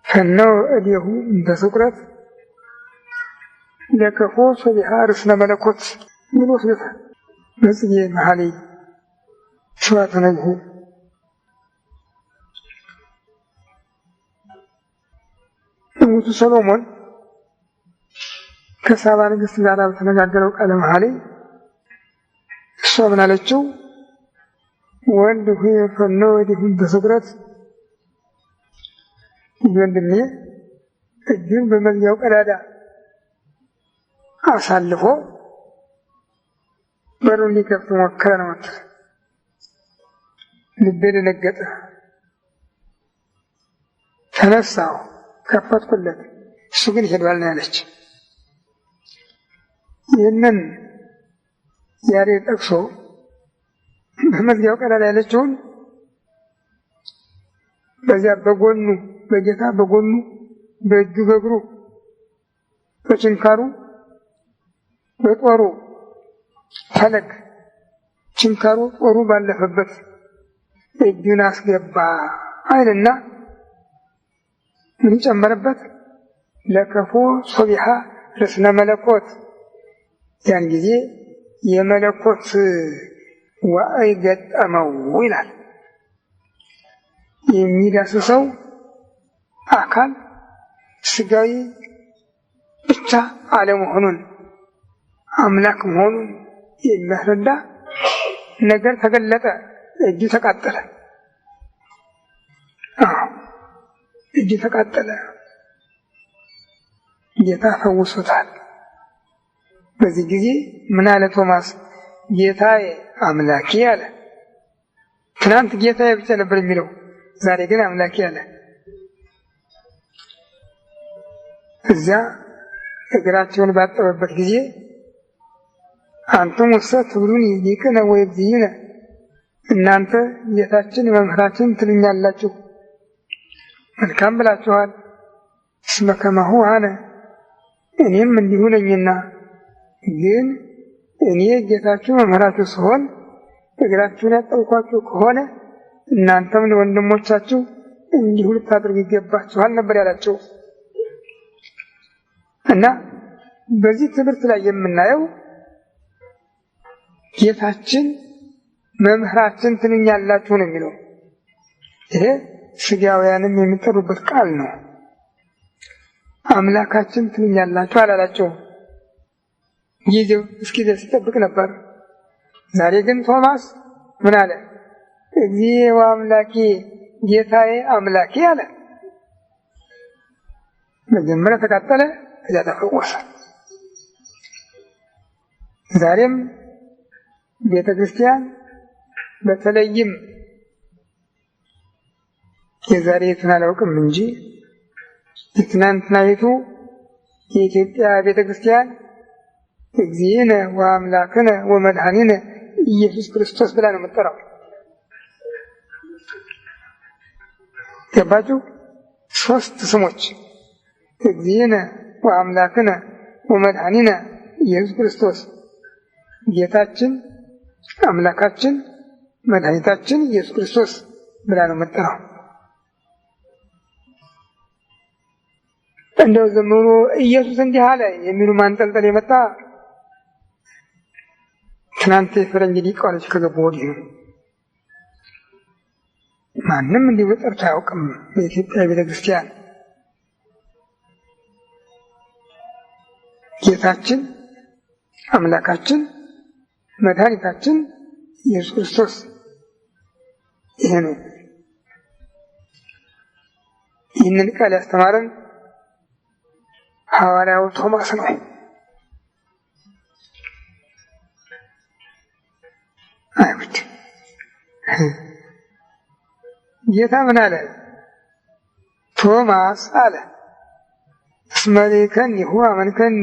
Speaker 1: ፈነወ እዴሁ እንተ ስቁረት ለከፎ ሰቢሃ ርእስነ መለኮት ብሎ ወስዶታል። በጽጌ መኃልይ ስብሐተ ነግሁ ንጉሡ ሰሎሞን ከሳባ ንግሥት ጋር በተነጋገረው ቃለ መኃልይ እሷ ምን አለችው? ወልድ ሆየ ፈነወ እዴሁ እንተ ስቁረት፣ ወንድሜ እጁን በመዝጊያው ቀዳዳ አሳልፎ በሩን ሊከፍት ሞከረ ነው። ልቤ ደነገጠ። ተነሳሁ፣ ከፈትኩለት፣ እሱ ግን ሄዷል ነው ያለች። ይህንን ያሬድ ጠቅሶ በመዝጊያው ቀዳዳ ያለችውን በዚያ በጎኑ በጌታ በጎኑ በእጁ በእግሩ በችንካሩ በጦሩ ፈለግ ችንካሩ ጦሩ ባለፈበት እጁን አስገባ አይልና ምን ጨመረበት? ለከፎ ሶቢሃ ርእስነ መለኮት። ያን ጊዜ የመለኮት ዋዕይ ገጠመው ይላል። የሚዳስሰው አካል ስጋዊ ብቻ አለመሆኑን አምላክ መሆኑን የሚያስረዳ ነገር ተገለጠ። እጁ ተቃጠለ። እጁ ተቃጠለ። ጌታ ፈውሶታል። በዚህ ጊዜ ምን አለ ቶማስ? ጌታዬ አምላኬ አለ። ትናንት ጌታዬ ብቻ ነበር የሚለው፣ ዛሬ ግን አምላኬ አለ። እዚያ እግራቸውን ባጠበበት ጊዜ አንቱም ውስተ ትብሉኒ ሊቅነ ወእግዚእነ፣ እናንተ ጌታችን መምህራችን ትሉኛላችሁ፣ መልካም ብላችኋል። እስመ ከማሁ አነ፣ እኔም እንዲሁ ነኝና። ግን እኔ ጌታችሁ መምህራችሁ ስሆን እግራችሁን ያጠብኳችሁ ከሆነ እናንተም ለወንድሞቻችሁ እንዲሁ ልታደርጉ ይገባችኋል ነበር ያላቸው። እና በዚህ ትምህርት ላይ የምናየው ጌታችን መምህራችን ትሉኛላችሁ ነው የሚለው። ይሄ ስጋውያንም የሚጠሩበት ቃል ነው። አምላካችን ትሉኛላችሁ አላላቸውም። ጊዜው እስኪደርስ ሲጠብቅ ነበር። ዛሬ ግን ቶማስ ምን አለ? እግዚእ ወአምላኬ፣ ጌታዬ አምላኬ አለ። መጀመሪያ ተቃጠለ፣ ከዚያ ተፈወሰ። ዛሬም ቤተ ክርስቲያን በተለይም የዛሬቱን አላውቅም እንጂ የትናንትናይቱ የኢትዮጵያ ቤተ ክርስቲያን እግዚእነ ወአምላክነ ወመድኃኒነ ኢየሱስ ክርስቶስ ብላ ነው የምትጠራው። ገባችሁ? 3 ስሞች እግዚእነ ወአምላክነ ወመድኃኒነ ኢየሱስ ክርስቶስ፣ ጌታችን፣ አምላካችን፣ መድኃኒታችን ኢየሱስ ክርስቶስ ብላ ነው የምትጠራው። እንደው ዝም ብሎ ኢየሱስ እንዲህ አለ የሚሉ ማንጠልጠል የመጣ ትናንት የፈረንጅ ሊቃውንቶች ከገቡ ወዲህ ነው። ማንም እንዲህ ጠርቶ አያውቅም። በኢትዮጵያ ቤተ ክርስቲያን ጌታችን፣ አምላካችን፣ መድኃኒታችን ኢየሱስ ክርስቶስ ይሄ ነው። ይህንን ቃል ያስተማረን ሐዋርያው ቶማስ ነው። አይሁድ ጌታ ምን አለ? ቶማስ አለ እስመ ሌከኒሁ አመንከኒ፣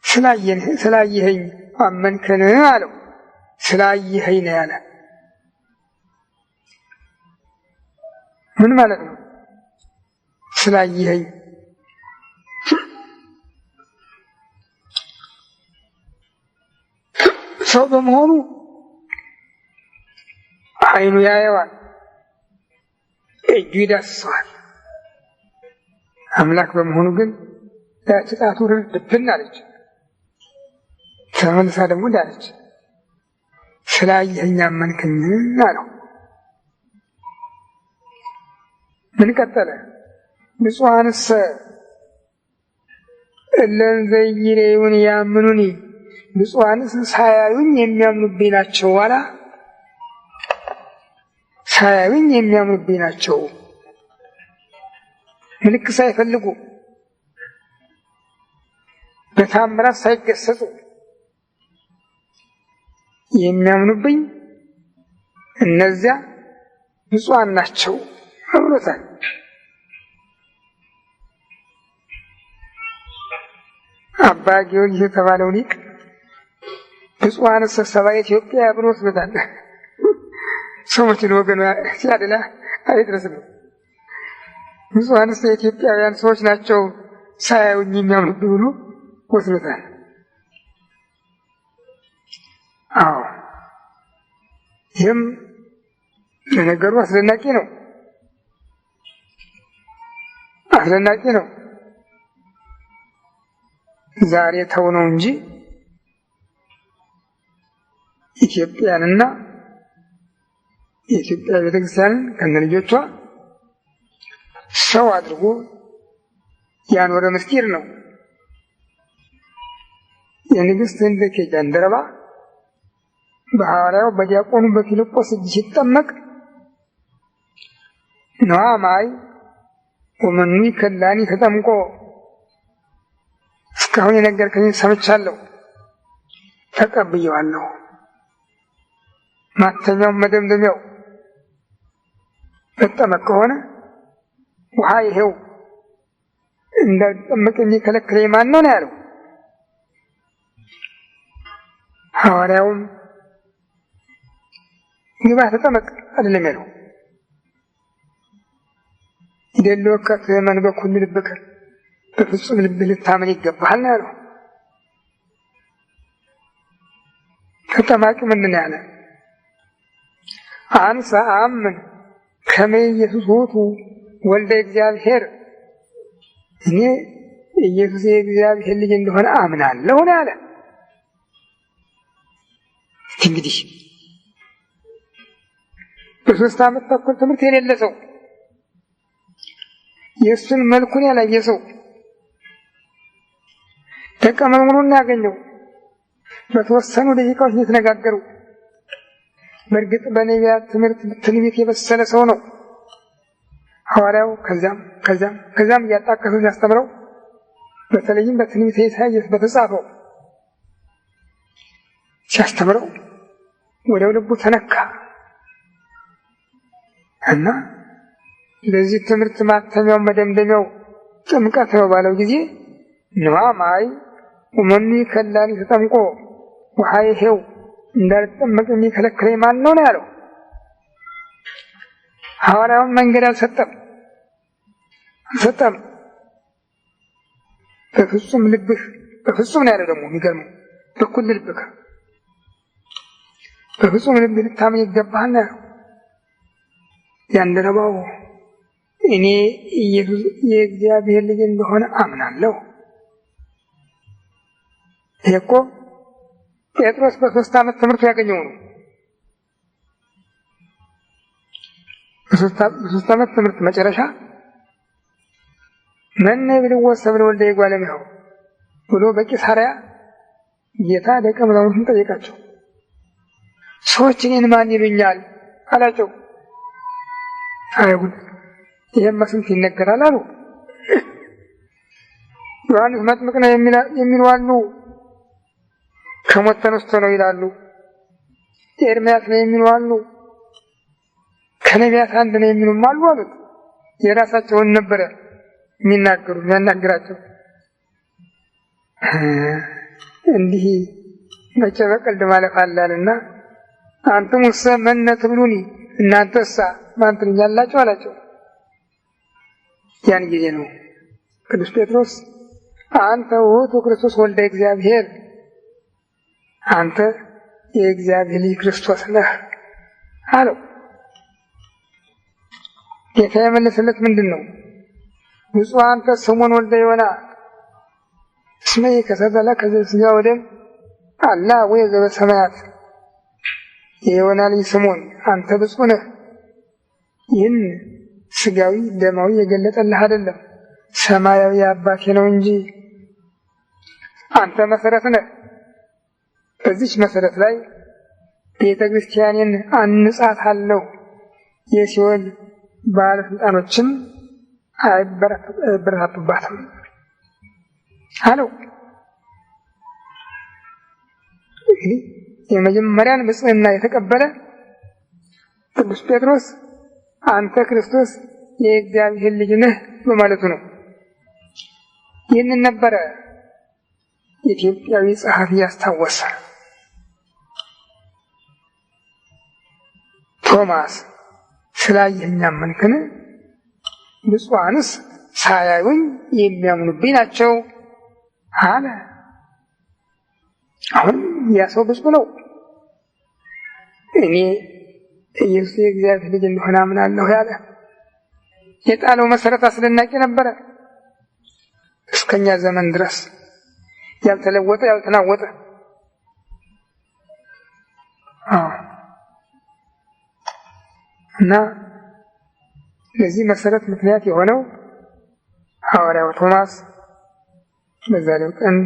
Speaker 1: ስላየኸኝ አመንከን አለው። ስላየኸኝ ነው ያለ። ምን ማለት ነው? ስላየኸኝ ሰው በመሆኑ ዓይኑ ያየዋል፣ እጁ ይዳስሰዋል። አምላክ በመሆኑ ግን ያቺ ጣቱ ድብን አለች፣ ተመልሳ ደግሞ እንዳለች ስላየኸኝ አመንከኝ አለው። ምን ቀጠለ? ብፁዓንሰ እለ እንዘ ይሬዩኒ ያምኑኒ፣ ብፁዓንስ ሳያዩኝ የሚያምኑብኝ ናቸው አላ። ሳያዩኝ የሚያምኑብኝ ናቸው። ምልክት ሳይፈልጉ በታምራት ሳይገሰጹ የሚያምኑብኝ እነዚያ ብፁዓን ናቸው ብሎታል። አባ ጊዮርጊስ የተባለው ሊቅ ብፁዓንሰ ሰብአ ኢትዮጵያ ብሎ ወስዶታል። ሰዎችን ወገኑ ሲያደላ አይድረስ ነው። ብፁዓንሰ የኢትዮጵያውያን ሰዎች ናቸው ሳያዩኝ የሚያምኑብኝ ብሎ ወስዶታል። አዎ ይህም ለነገሩ አስደናቂ ነው፣ አስደናቂ ነው። ዛሬ ተው ነው እንጂ ኢትዮጵያንና የኢትዮጵያ ቤተክርስቲያንን ከነልጆቿ ሰው አድርጎ ያኖረ ምስጢር ነው። የንግሥት ህንደኬ ጃንደረባ በሐዋርያው በዲያቆኑ በፊልጶስ እጅ ሲጠመቅ ነዋ ማይ ወመኑ ከላኒ ተጠምቆ፣ እስካሁን የነገርከኝን ሰምቻለሁ፣ ተቀብየዋለሁ። ማተኛው መደምደሚያው መጠመቅ ከሆነ ውሃ ይሄው እንዳልጠመቅ የሚከለክለኝ ማን ነው ነው ያለው። ሐዋርያውም ግባ ተጠመቅ አይደለም ያለው። ይደልወከ ትእመን በኩል ልብከ፣ በፍጹም ልብህ ልታመን ይገባሃል ነው ያለው። ተጠማቂ ምንድን ያለ? አንሰ አምን ከመ ኢየሱስ ውእቱ ወልደ እግዚአብሔር፣ እኔ ኢየሱስ የእግዚአብሔር ልጅ እንደሆነ አምናለሁ ነው ያለ። እንግዲህ በ3 ዓመት ተኩል ትምህርት የሌለ ሰው፣ የእሱን መልኩን ያላየ ሰው ደቀ መዝሙሩን ያገኘው በተወሰኑ ደቂቃዎች እየተነጋገሩ፣ በእርግጥ በነቢያት ትምህርት ትንቢት የበሰለ ሰው ነው ሐዋርያው። ከዚያም እያጣቀሰ ሲያስተምረው፣ በተለይም በትንቢተ ኢሳይያስ በተጻፈው ሲያስተምረው ወዲያው ልቡ ተነካ እና ለዚህ ትምህርት ማተሚያው መደምደሚያው ጥምቀት ነው ባለው ጊዜ ነዋ ማይ ወመኑ ይከላኒ ተጠምቆ ውሃ ይሄው እንዳልጠመቅ የሚከለክለኝ ማን ነው ነው ያለው። ሐዋርያውን መንገድ አልሰጠም። በፍጹም ልብህ በፍጹም ነው ያለው። ደግሞ የሚገርመው በኩል ልብህ በፍጹም ልብህ ልታምን ይገባሃል ነው ያለው። ያንደረባው እኔ ኢየሱስ የእግዚአብሔር ልጅ እንደሆነ አምናለሁ። ይሄ እኮ ጴጥሮስ በ3 ዓመት ትምህርቱ ያገኘው ነው። በ3 ዓመት ትምህርት መጨረሻ መነ ብልዎ ሰብለ ወልደ እጓለ እመሕያው ብሎ በቂሳርያ ጌታ ደቀ መዛሙርቱን ጠየቃቸው። ሰዎች እኔን ማን ይሉኛል አላቸው። አይሁድ ይሄማ ስንት ይነገራል አሉ። ዮሐንስ መጥምቅ ነው የሚሉ አሉ። ከሞት ተነስቶ ነው ይላሉ። ኤርምያስ ነው የሚሉ አሉ። ከነቢያት አንድ ነው የሚሉም አሉ አሉት። የራሳቸውን ነበረ የሚያናግራቸው። እንዲህ መቼ በቀልድ ማለፍ አላልና አንትሙሰ መነ ትብሉኒ እናንተሳ ማን ትሉኛላችሁ አላቸው። ያን ጊዜ ነው ቅዱስ ጴጥሮስ አንተ ውእቱ ክርስቶስ ወልደ እግዚአብሔር አንተ የእግዚአብሔር ልጅ ክርስቶስ ነህ አለው። ጌታ የመለሰለት ምንድን ነው? ብፁዕ አንተ ስምዖን ወልደ ዮና እስመ ኢከሰተ ለከ ዘሥጋ ወደም አላ አቡየ ዘበሰማያት። የዮና ልጅ ስምዖን አንተ ብፁዕ ነህ፣ ይህን ስጋዊ ደማዊ የገለጠልህ አይደለም ሰማያዊ አባቴ ነው እንጂ። አንተ መሰረት ነህ፣ በዚች መሰረት ላይ ቤተ ክርስቲያኔን አንጻታለሁ፣ የሲኦል ባለስልጣኖችም አይበረታቱባትም አለው። የመጀመሪያን ብፅዕና የተቀበለ ቅዱስ ጴጥሮስ አንተ ክርስቶስ የእግዚአብሔር ልጅ ነህ በማለቱ ነው። ይህንን ነበረ ኢትዮጵያዊ ጸሐፊ ያስታወሰ። ቶማስ ስላየኸኝ አመንክን? ብፁዓንስ ሳያዩኝ የሚያምኑብኝ ናቸው አለ። አሁን ያ ሰው ብፁዕ ነው። እኔ ኢየሱስ የእግዚአብሔር ልጅ እንደሆነ አምናለሁ ያለ የጣለው መሰረት አስደናቂ ነበረ። እስከኛ ዘመን ድረስ ያልተለወጠ ያልተናወጠ እና ለዚህ መሰረት ምክንያት የሆነው ሐዋርያው ቶማስ በዛሬው ቀን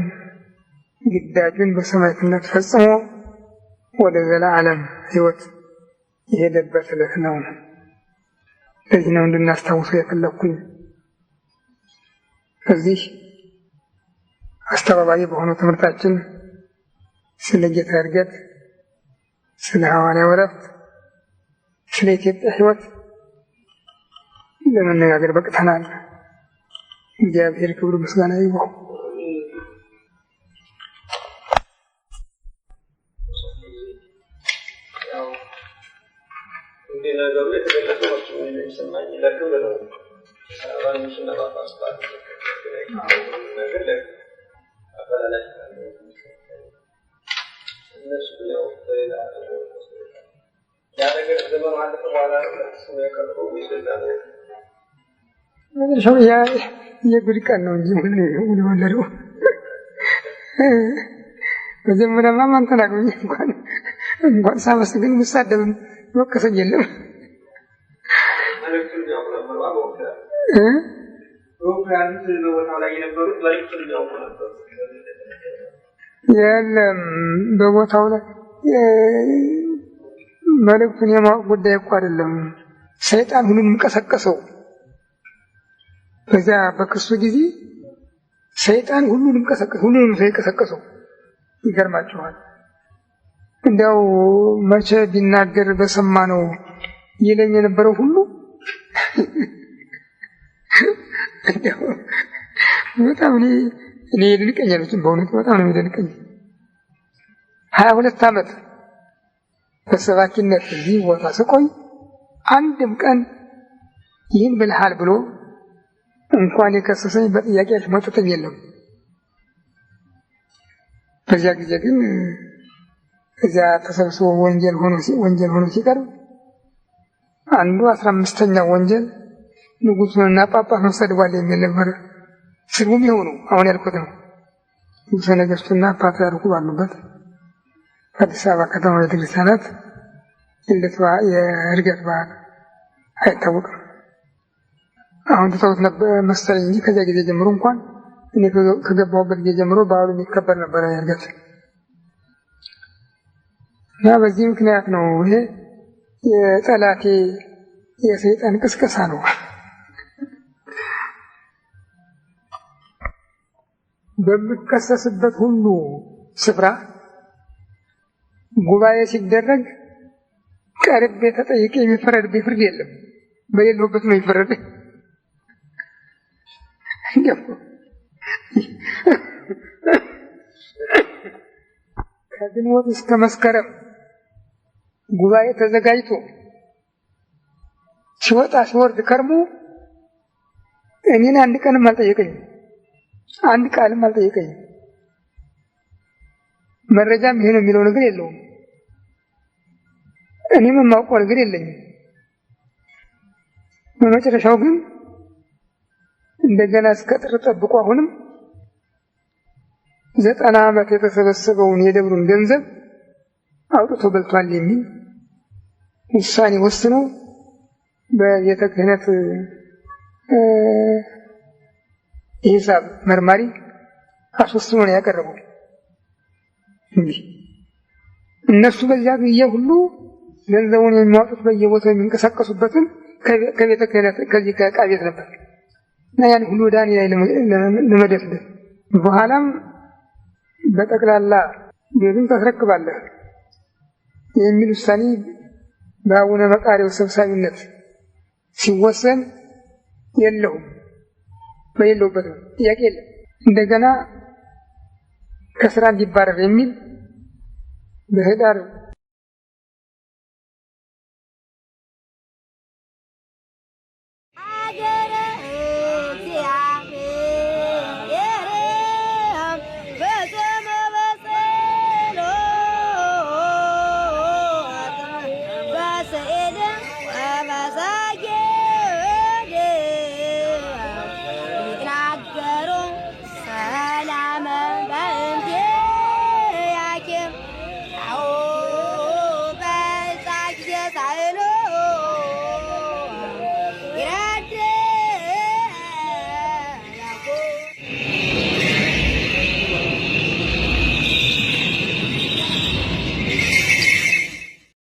Speaker 1: ግዳጁን በሰማዕትነት ፈጽሞ ወደ ዘላለም ሕይወት የሄደበት ዕለት ነው። ለዚህ ነው እንድናስታውሰው የፈለኩኝ። ከዚህ አስተባባሪ በሆነው ትምህርታችን ስለ ጌታ ዕርገት፣ ስለ ሐዋርያው ዕረፍት፣ ስለ ኢትዮጵያ ሕይወት ለመነጋገር በቅተናል። እግዚአብሔር ክብር ምስጋና ይግባው። መጨረሻው የጉድ ቀን ነው እንጂ ምን ወለደው። መጀመሪያማ ማን ተናግሮኝ እንኳን ሳመሰግን ብሳደብም ወቀሰኝ የለም። የለም በቦታው ላይ መልእክቱን የማወቅ ጉዳይ እኮ አይደለም። ሰይጣን ሁሉንም ቀሰቀሰው። በዚያ በክሱ ጊዜ ሰይጣን ሁሉንም ሰው የቀሰቀሰው ይገርማችኋል። እንዲያው መቼ ቢናገር በሰማነው ይለኝ የነበረው ሁሉ እንዲያው በጣም እኔ ይደንቀኛል። በእውነት በጣም ነው የሚደንቀኝ። 22 ዓመት በሰባኪነት እዚህ ቦታ ስቆይ አንድም ቀን ይህን ብልሃል ብሎ እንኳን የከሰሰኝ በጥያቄ ያልመጡትም የለም። በዚያ ጊዜ ግን እዚያ ተሰብስቦ ወንጀል ሆኖ ሲቀርብ አንዱ 15ኛው ወንጀል ንጉሡንና ጳጳሱን ሰድቧል የሚል ነበረ። ስድቡም ይኸው ነው አሁን ያልኩት ነው። ንጉሠ ነገሥቱና ፓትርያርኩ ባሉበት አዲስ አበባ ከተማ ቤተክርስቲያናት የእርገት በዓል አይታወቅም። አሁን ትተውት ነበር መሰለኝ እንጂ ከዚያ ጊዜ ጀምሮ እንኳን እኔ ከገባሁበት ጊዜ ጀምሮ በዓሉ የሚከበር ነበረ የእርገት እና በዚህ ምክንያት ነው ይሄ የጠላቴ የሰይጣን ቅስቀሳ ነው። በምከሰስበት ሁሉ ስፍራ ጉባኤ ሲደረግ ቀርቤ ተጠይቄ የሚፈረድብኝ ፍርድ የለም። በሌለሁበት ነው የሚፈረድብኝ። ከግንቦት እስከ መስከረም ጉባኤ ተዘጋጅቶ ሲወጣ ሲወርድ ከርሞ እኔን አንድ ቀንም አልጠየቀኝም፣ አንድ ቃልም አልጠየቀኝም። መረጃም ይሄ ነው የሚለው ነገር የለውም። እኔም የማውቀው ነገር የለኝም። በመጨረሻው ግን እንደገና እስከ ጥር ጠብቆ አሁንም 90 ዓመት የተሰበሰበውን የደብሩን ገንዘብ አውጥቶ በልቷል የሚል ውሳኔ ወስኖ በቤተ ክህነት የሂሳብ መርማሪ አስወስኖ ነው ያቀረበው። እነሱ በዚያ ጊዜ ሁሉ ገንዘቡን የሚያወጡት በየቦታው የሚንቀሳቀሱበትን ከቤተ ክህነት ከዚህ ከዕቃ ቤት ነበር እና ያን ሁሉ ዳኒ ላይ ለመደፍደፍ በኋላም በጠቅላላ ቤቱን ታስረክባለህ የሚል ውሳኔ በአቡነ መቃርዮስ ሰብሳቢነት ሲወሰን የለውም በሌለውበት ነው፣ ጥያቄ የለም። እንደገና ከስራ እንዲባረር የሚል በህዳር